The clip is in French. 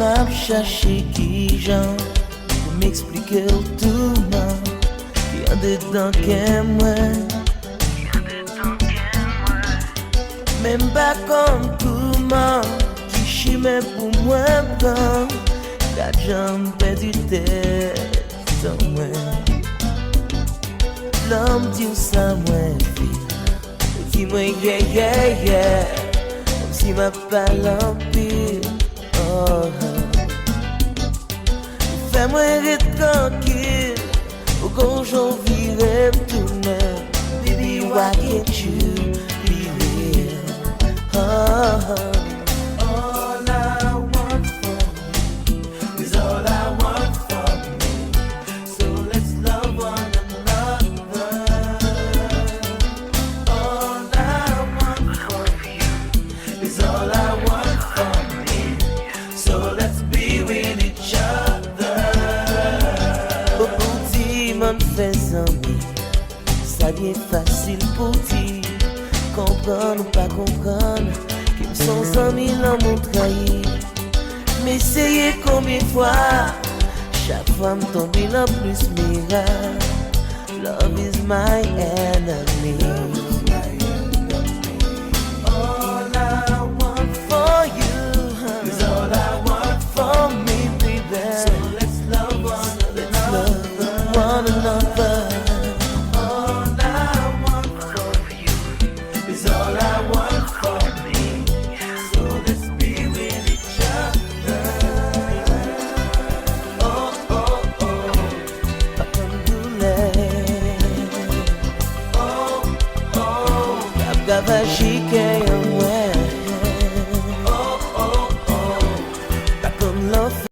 m'a cherché qui j'en pour m'expliquer autrement. Qui en dedans qu'est moi, même pas comme comment qui chimé pour moi quand la jambe perdu tête dans moi. L'homme dit ça moi qui moi yeah comme si ma parole en pire. Oh, fais-moi être tranquille au grand jour vivre tout même. Baby, why can't you be real? All I want from you is all I want from me. So let's love one another. All I want from you is all I want from me. So let's be with each other. Au petit monde faisant ça devient facile pour dire comprendre ou pas comprendre qu'ils sont 100 000 ans m'ont trahi. Mais essayez combien de fois chaque fois me tombe en plus miracle. Love is my enemy. All I want for you is all I want for me, baby. So let's love one another. Gavashike